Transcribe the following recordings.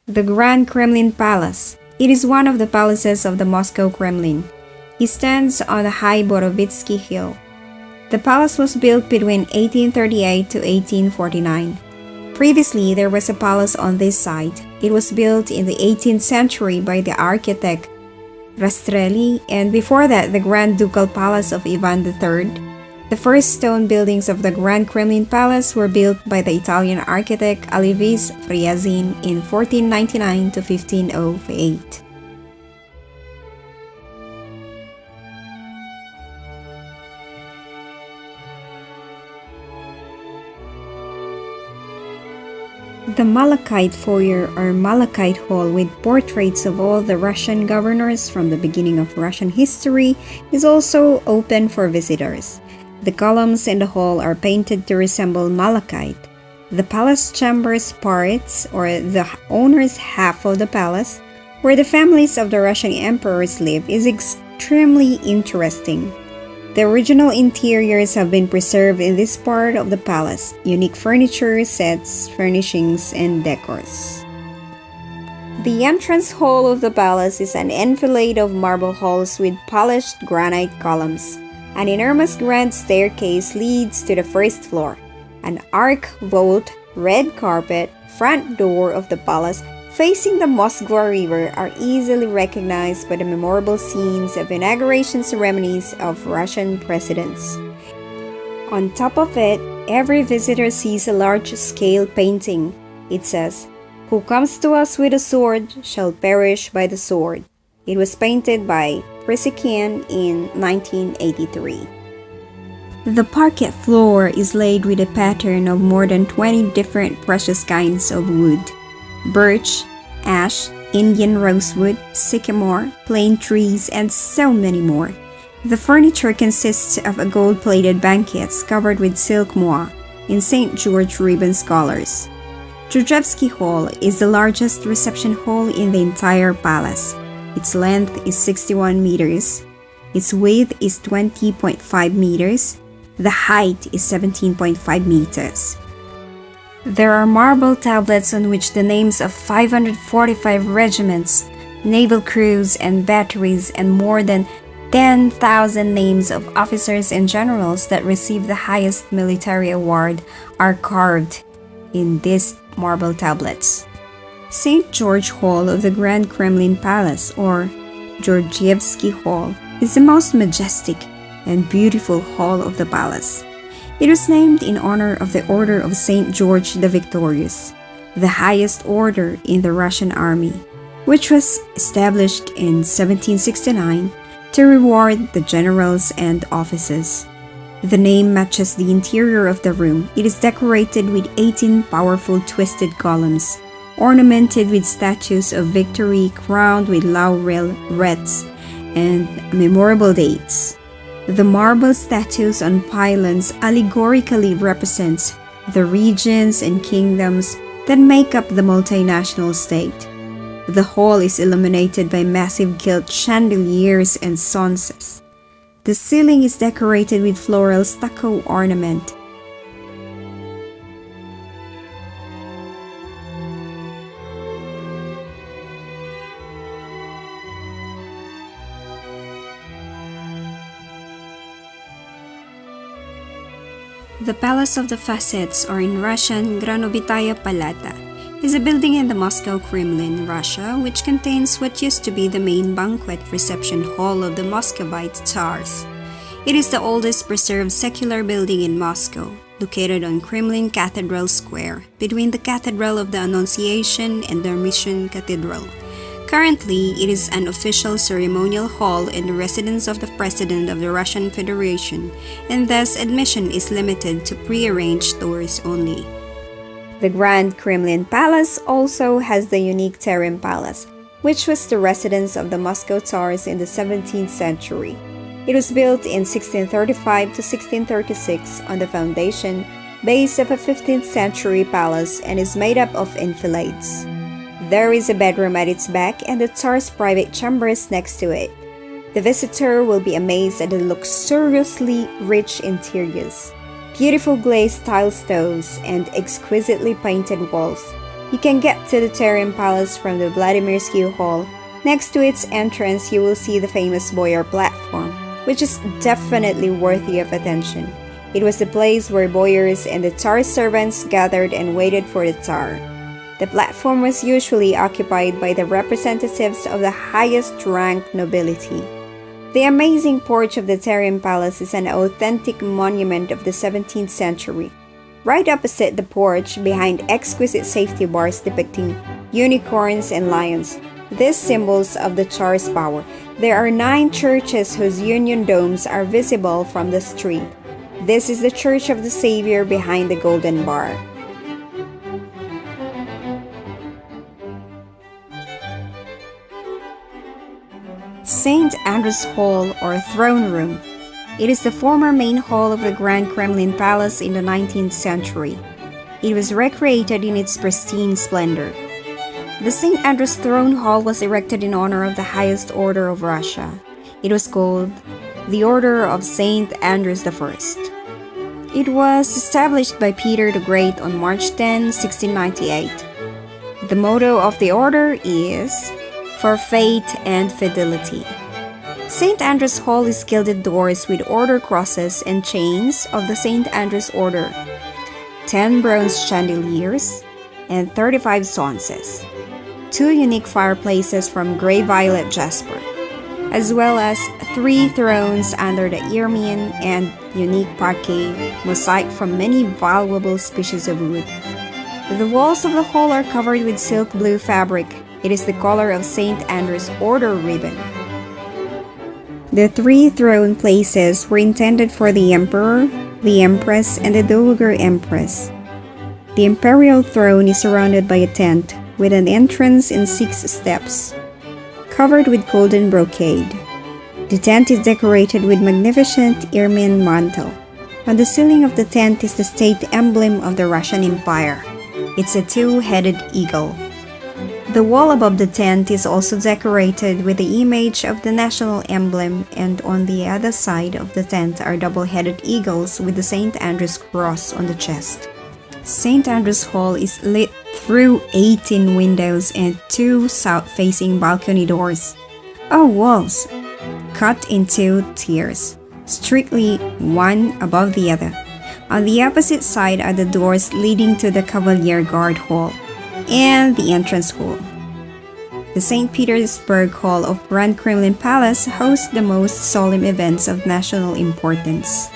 The Grand Kremlin Palace. It is one of the palaces of the Moscow Kremlin. It stands on the high Borovitsky Hill. The palace was built between 1838 to 1849. Previously, there was a palace on this site. It was built in the 18th century by the architect Rastrelli, and before that, the Grand Ducal Palace of Ivan III. The first stone buildings of the Grand Kremlin Palace were built by the Italian architect Alevis Friazin in 1499 to 1508. The Malachite Foyer or Malachite Hall, with portraits of all the Russian governors from the beginning of Russian history, is also open for visitors. The columns in the hall are painted to resemble malachite. The palace chambers parts, or the owner's half of the palace, where the families of the Russian emperors live, is extremely interesting. The original interiors have been preserved in this part of the palace, unique furniture, sets, furnishings, and decors. The entrance hall of the palace is an enfilade of marble halls with polished granite columns. An enormous grand staircase leads to the first floor. An arch vault, red carpet, front door of the palace facing the Moskva River are easily recognized by the memorable scenes of inauguration ceremonies of Russian presidents. On top of it, every visitor sees a large-scale painting. It says, "Who comes to us with a sword shall perish by the sword." It was painted by Prisikin in 1983. The parquet floor is laid with a pattern of more than 20 different precious kinds of wood: birch, ash, Indian rosewood, sycamore, plane trees, and so many more. The furniture consists of a gold-plated banquets covered with silk moire in St. George ribbon colors. Georgievsky Hall is the largest reception hall in the entire palace. Its length is 61 meters. Its width is 20.5 meters. The height is 17.5 meters. There are marble tablets on which the names of 545 regiments, naval crews and batteries, and more than 10,000 names of officers and generals that received the highest military award are carved in these marble tablets. St. George Hall of the Grand Kremlin Palace, or Georgievsky Hall, is the most majestic and beautiful hall of the palace. It was named in honor of the Order of St. George the Victorious, the highest order in the Russian army, which was established in 1769 to reward the generals and officers. The name matches the interior of the room. It is decorated with 18 powerful twisted columns, ornamented with statues of victory crowned with laurel wreaths and memorable dates. The marble statues on pylons allegorically represent the regions and kingdoms that make up the multinational state. The hall is illuminated by massive gilt chandeliers and sconces. The ceiling is decorated with floral stucco ornament. The Palace of the Facets, or in Russian, Granovitaya Palata, is a building in the Moscow Kremlin, Russia, which contains what used to be the main banquet reception hall of the Muscovite Tsars. It is the oldest preserved secular building in Moscow, located on Kremlin Cathedral Square, between the Cathedral of the Annunciation and the Mission Cathedral. Currently, it is an official ceremonial hall in the residence of the President of the Russian Federation, and thus admission is limited to pre-arranged tours only. The Grand Kremlin Palace also has the unique Terem Palace, which was the residence of the Moscow Tsars in the 17th century. It was built in 1635 to 1636 on the foundation base of a 15th century palace and is made up of enfilades. There is a bedroom at its back and the Tsar's private chambers next to it. The visitor will be amazed at the luxuriously rich interiors, beautiful glazed tile stoves, and exquisitely painted walls. You can get to the Terem Palace from the Vladimirsky Hall. Next to its entrance, you will see the famous Boyar platform, which is definitely worthy of attention. It was the place where boyars and the Tsar's servants gathered and waited for the Tsar. The platform was usually occupied by the representatives of the highest rank nobility. The amazing porch of the Terem Palace is an authentic monument of the 17th century. Right opposite the porch, behind exquisite safety bars depicting unicorns and lions, these symbols of the Tsar's power, there are 9 churches whose union domes are visible from the street. This is the Church of the Savior behind the Golden Bar. St. Andrew's Hall or Throne Room. It is the former main hall of the Grand Kremlin Palace in the 19th century. It was recreated in its pristine splendor. The St. Andrew's Throne Hall was erected in honor of the highest order of Russia. It was called the Order of St. Andrews I. It was established by Peter the Great on March 10, 1698. The motto of the order is "For Faith and Fidelity." St. Andrew's Hall is gilded doors with order crosses and chains of the St. Andrew's Order, 10 bronze chandeliers, and 35 sconces, 2 unique fireplaces from gray violet jasper, as well as 3 thrones under the ermine and unique parquet mosaic from many valuable species of wood. The walls of the hall are covered with silk blue fabric. It is the color of St. Andrew's Order ribbon. The 3 throne places were intended for the Emperor, the Empress, and the Dowager Empress. The imperial throne is surrounded by a tent with an entrance and 6 steps, covered with golden brocade. The tent is decorated with magnificent ermine mantle. On the ceiling of the tent is the state emblem of the Russian Empire. It's a 2-headed eagle. The wall above the tent is also decorated with the image of the national emblem, and on the other side of the tent are double-headed eagles with the St. Andrew's cross on the chest. St. Andrew's Hall is lit through 18 windows and 2 south-facing balcony doors. Walls cut in 2 tiers, strictly one above the other. On the opposite side are the doors leading to the Cavalier Guard Hall and the entrance hall. The St. Petersburg Hall of Grand Kremlin Palace hosts the most solemn events of national importance.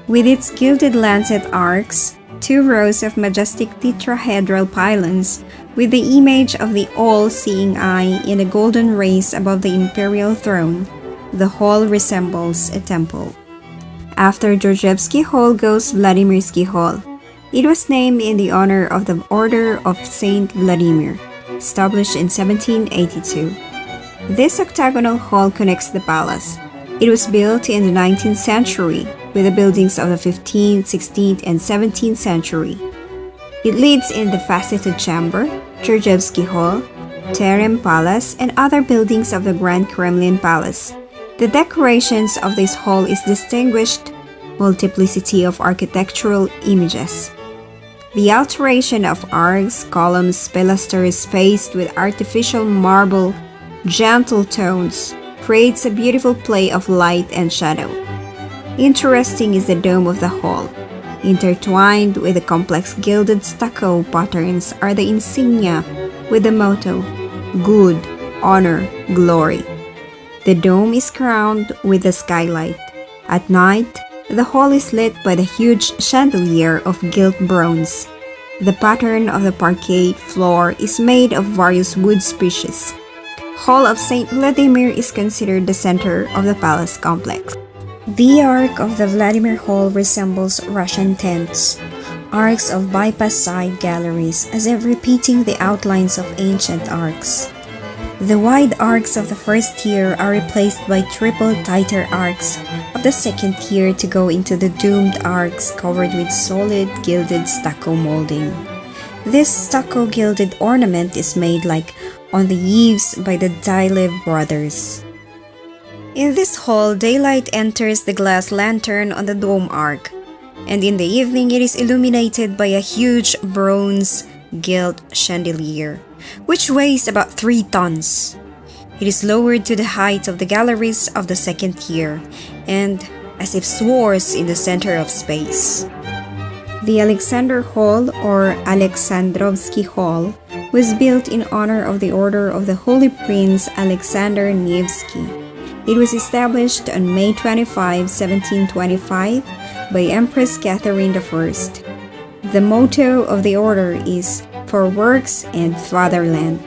With its gilded lancet arcs, 2 rows of majestic tetrahedral pylons, with the image of the all-seeing eye in a golden rays above the imperial throne, the hall resembles a temple. After Georgievsky Hall goes Vladimirsky Hall. It was named in the honor of the Order of St. Vladimir, established in 1782. This octagonal hall connects the palace. It was built in the 19th century with the buildings of the 15th, 16th, and 17th century. It leads in the faceted chamber, Georgievsky Hall, Terem Palace, and other buildings of the Grand Kremlin Palace. The decorations of this hall is distinguished multiplicity of architectural images. The alteration of arcs, columns, pilasters faced with artificial marble, gentle tones, creates a beautiful play of light and shadow. Interesting is the dome of the hall. Intertwined with the complex gilded stucco patterns are the insignia with the motto, "Good, Honor, Glory." The dome is crowned with a skylight. At night, the hall is lit by the huge chandelier of gilt bronze. The pattern of the parquet floor is made of various wood species. Hall of St. Vladimir is considered the center of the palace complex. The arc of the Vladimir Hall resembles Russian tents, arcs of bypass side galleries as if repeating the outlines of ancient arcs. The wide arcs of the first tier are replaced by triple tighter arcs of the second tier to go into the domed arcs covered with solid gilded stucco molding. This stucco gilded ornament is made like on the eaves by the Dilev brothers. In this hall, daylight enters the glass lantern on the dome arc, and in the evening it is illuminated by a huge bronze gilt chandelier, which weighs about 3 tons. It is lowered to the height of the galleries of the second tier, and as if soars in the center of space. The Alexander Hall, or Alexandrovsky Hall, was built in honor of the Order of the Holy Prince Alexander Nevsky. It was established on May 25, 1725, by Empress Katherine I. The motto of the order is "For Works and Fatherland."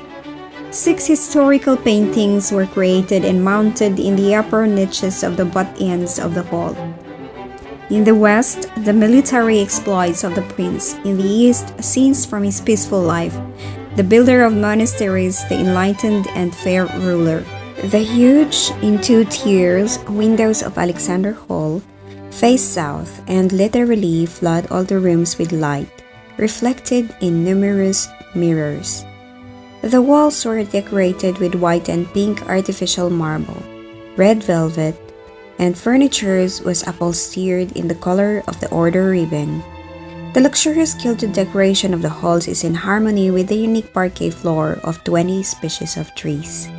6 historical paintings were created and mounted in the upper niches of the butt ends of the hall. In the west, the military exploits of the prince. In the east, scenes from his peaceful life. The builder of monasteries, the enlightened and fair ruler. The huge, in 2 tiers, windows of Alexander Hall face south and literally flood all the rooms with light, reflected in numerous mirrors. The walls were decorated with white and pink artificial marble, red velvet, and furniture was upholstered in the color of the order ribbon. The luxurious gilded decoration of the halls is in harmony with the unique parquet floor of 20 species of trees.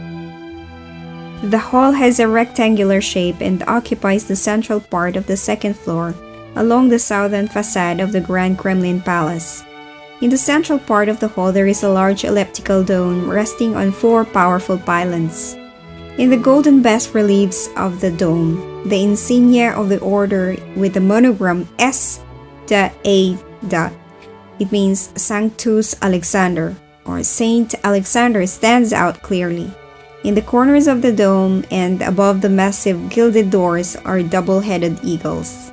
The hall has a rectangular shape and occupies the central part of the second floor, along the southern facade of the Grand Kremlin Palace. In the central part of the hall there is a large elliptical dome resting on 4 powerful pylons. In the golden bas-reliefs of the dome, the insignia of the order with the monogram S.A. It means Sanctus Alexander, or Saint Alexander, stands out clearly. In the corners of the dome and above the massive gilded doors are double-headed eagles.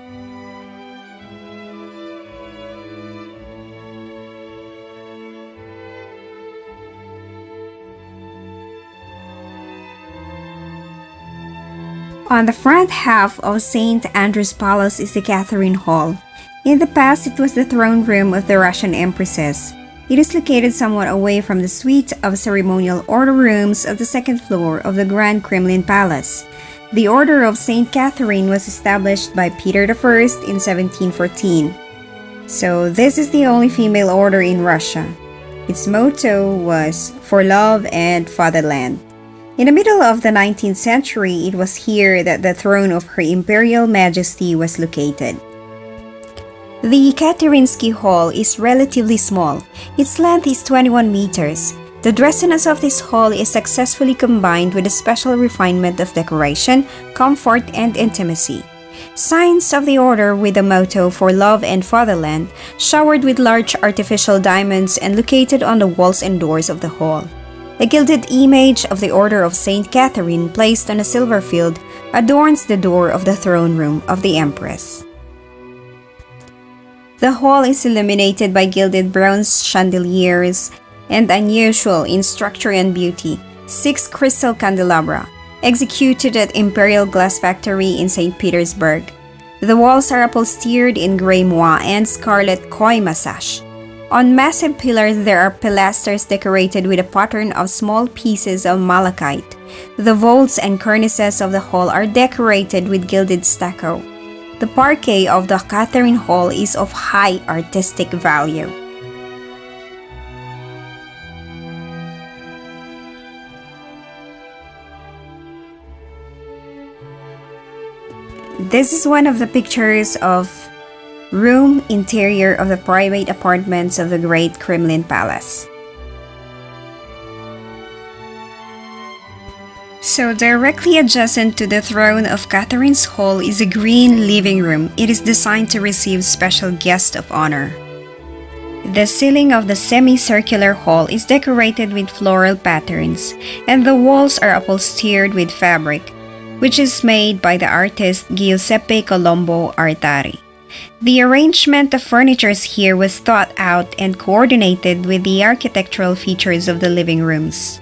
On the front half of St. Andrew's Palace is the Katherine Hall. In the past, it was the throne room of the Russian Empresses. It is located somewhat away from the suite of ceremonial order rooms of the second floor of the Grand Kremlin Palace. The Order of St.Catherine was established by Peter I in 1714. So this is the only female order in Russia. Its motto was "For Love and Fatherland." In the middle of the 19th century, it was here that the throne of Her Imperial Majesty was located. The Katerinsky Hall is relatively small. Its length is 21 meters. The dressiness of this hall is successfully combined with a special refinement of decoration, comfort, and intimacy. Signs of the order with the motto "For Love and Fatherland" showered with large artificial diamonds and located on the walls and doors of the hall. A gilded image of the Order of St. Catherine placed on a silver field adorns the door of the throne room of the Empress. The hall is illuminated by gilded bronze chandeliers and unusual in structure and beauty, 6 crystal candelabra, executed at Imperial Glass Factory in St. Petersburg. The walls are upholstered in gray moire and scarlet koima sash. On massive pillars there are pilasters decorated with a pattern of small pieces of malachite. The vaults and cornices of the hall are decorated with gilded stucco. The parquet of the Katherine Hall is of high artistic value. This is one of the pictures of room interior of the private apartments of the Great Kremlin Palace. So directly adjacent to the throne of Katherine's Hall is a green living room. It is designed to receive special guests of honor. The ceiling of the semicircular hall is decorated with floral patterns, and the walls are upholstered with fabric, which is made by the artist Giuseppe Colombo Artari. The arrangement of furniture here was thought out and coordinated with the architectural features of the living rooms.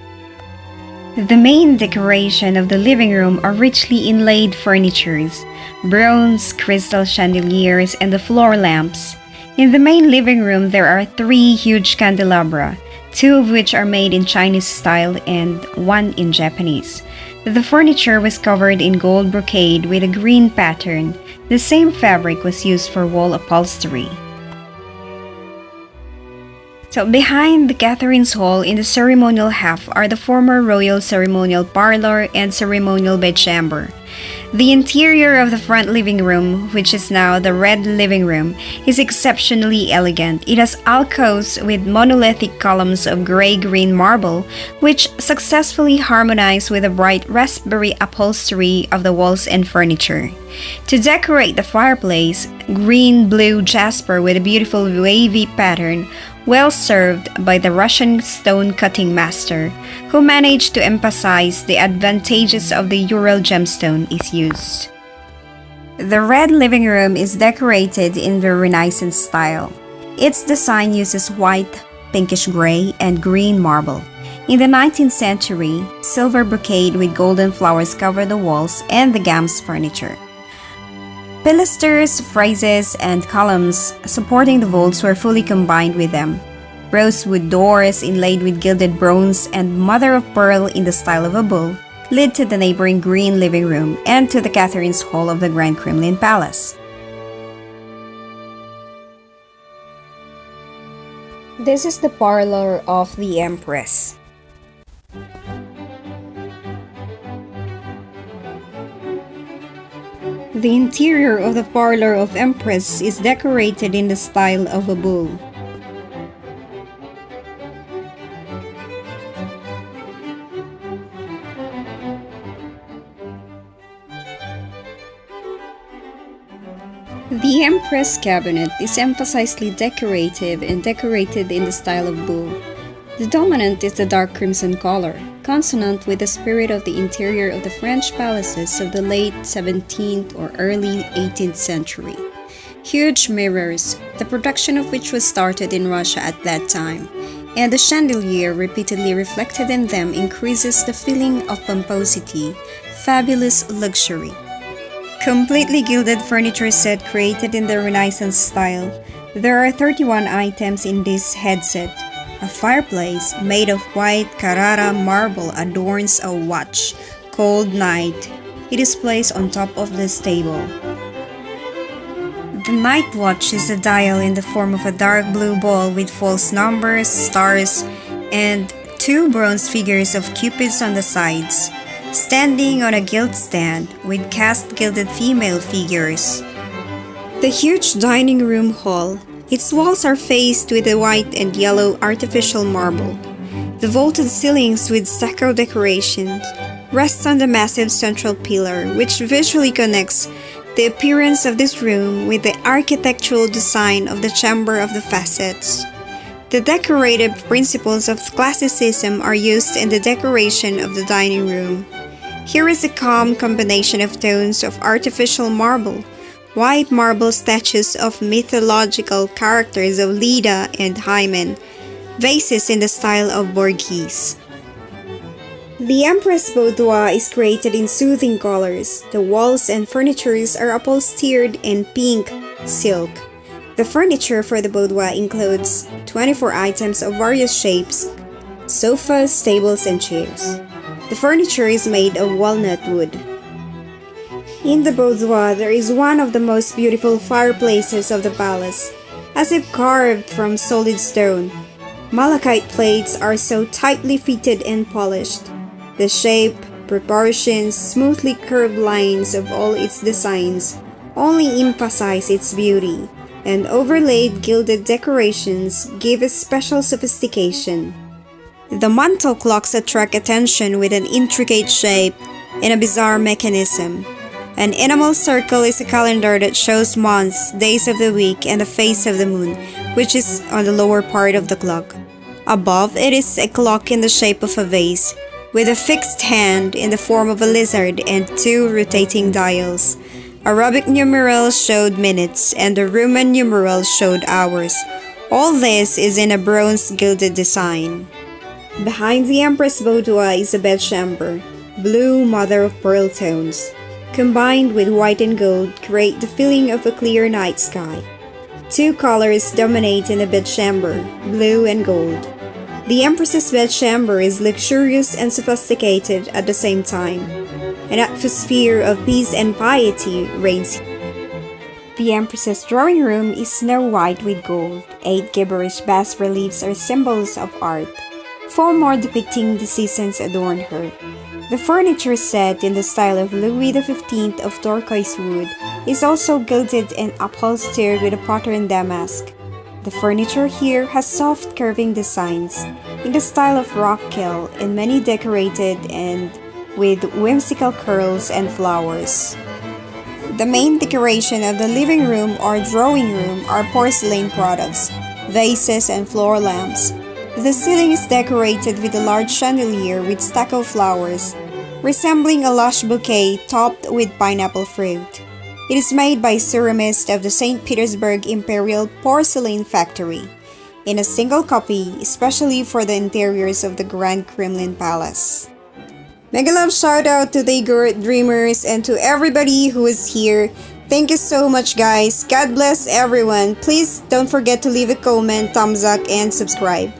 The main decoration of the living room are richly inlaid furnitures, bronze, crystal chandeliers, and the floor lamps. In the main living room there are 3 huge candelabra, 2 of which are made in Chinese style and 1 in Japanese. The furniture was covered in gold brocade with a green pattern. The same fabric was used for wall upholstery. So behind the Catherine's Hall in the ceremonial half are the former royal ceremonial parlor and ceremonial bedchamber. The interior of the front living room, which is now the Red Living Room, is exceptionally elegant. It has alcoves with monolithic columns of gray-green marble, which successfully harmonize with the bright raspberry upholstery of the walls and furniture. To decorate the fireplace, green-blue jasper with a beautiful wavy pattern, well served by the Russian stone cutting master, who managed to emphasize the advantages of the Ural gemstone is used. The Red Living Room is decorated in the Renaissance style. Its design uses white, pinkish gray, and green marble. In the 19th century, silver brocade with golden flowers covered the walls and the gam's furniture. Pilasters, friezes, and columns supporting the vaults were fully combined with them. Rosewood doors inlaid with gilded bronze and mother of pearl in the style of a bull lead to the neighboring green living room and to the Catherine's Hall of the Grand Kremlin Palace. This is the parlor of the Empress. The interior of the parlor of Empress is decorated in the style of a bull. The Empress cabinet is emphasizedly decorative and decorated in the style of bull. The dominant is the dark crimson color, consonant with the spirit of the interior of the French palaces of the late 17th or early 18th century. Huge mirrors, the production of which was started in Russia at that time, and the chandelier repeatedly reflected in them increases the feeling of pomposity, fabulous luxury. Completely gilded furniture set created in the Renaissance style. There are 31 items in this headset. A fireplace made of white Carrara marble adorns a watch called Night. It is placed on top of this table. The night watch is a dial in the form of a dark blue ball with false numbers, stars, and two bronze figures of cupids on the sides, standing on a gilt stand with cast gilded female figures. The huge dining room hall. Its walls are faced with a white and yellow artificial marble. The vaulted ceilings with stucco decorations rest on the massive central pillar, which visually connects the appearance of this room with the architectural design of the chamber of the facets. The decorative principles of classicism are used in the decoration of the dining room. Here is a calm combination of tones of artificial marble, white marble statues of mythological characters of Leda and Hymen, vases in the style of Borghese. The Empress boudoir is created in soothing colors. The walls and furnitures are upholstered in pink silk. The furniture for the boudoir includes 24 items of various shapes, sofas, tables, and chairs. The furniture is made of walnut wood. In the boudoir, there is one of the most beautiful fireplaces of the palace, as if carved from solid stone. Malachite plates are so tightly fitted and polished. The shape, proportions, smoothly curved lines of all its designs only emphasize its beauty, and overlaid gilded decorations give a special sophistication. The mantle clocks attract attention with an intricate shape and a bizarre mechanism. An enamel circle is a calendar that shows months, days of the week, and the phase of the moon, which is on the lower part of the clock. Above it is a clock in the shape of a vase, with a fixed hand in the form of a lizard and two rotating dials. Arabic numerals showed minutes, and the Roman numerals showed hours. All this is in a bronze gilded design. Behind the Empress boudoir is a bedchamber, blue mother of pearl tones, combined with white and gold, create the feeling of a clear night sky. Two colors dominate in the bedchamber, blue and gold. The Empress's bedchamber is luxurious and sophisticated at the same time. An atmosphere of peace and piety reigns. The Empress's drawing room is snow white with gold. 8 gibberish bas-reliefs are symbols of art. 4 more depicting the seasons adorn her. The furniture set in the style of Louis XV of turquoise wood is also gilded and upholstered with a patterned damask. The furniture here has soft curving designs in the style of rockkill and many decorated and with whimsical curls and flowers. The main decoration of the living room or drawing room are porcelain products, vases and floor lamps. The ceiling is decorated with a large chandelier with stucco flowers, resembling a lush bouquet topped with pineapple fruit. It is made by ceramists of the St. Petersburg Imperial Porcelain Factory, in a single copy, especially for the interiors of the Grand Kremlin Palace. Mega love shout out to the dreamers and to everybody who is here. Thank you so much, guys. God bless everyone. Please don't forget to leave a comment, thumbs up, and subscribe.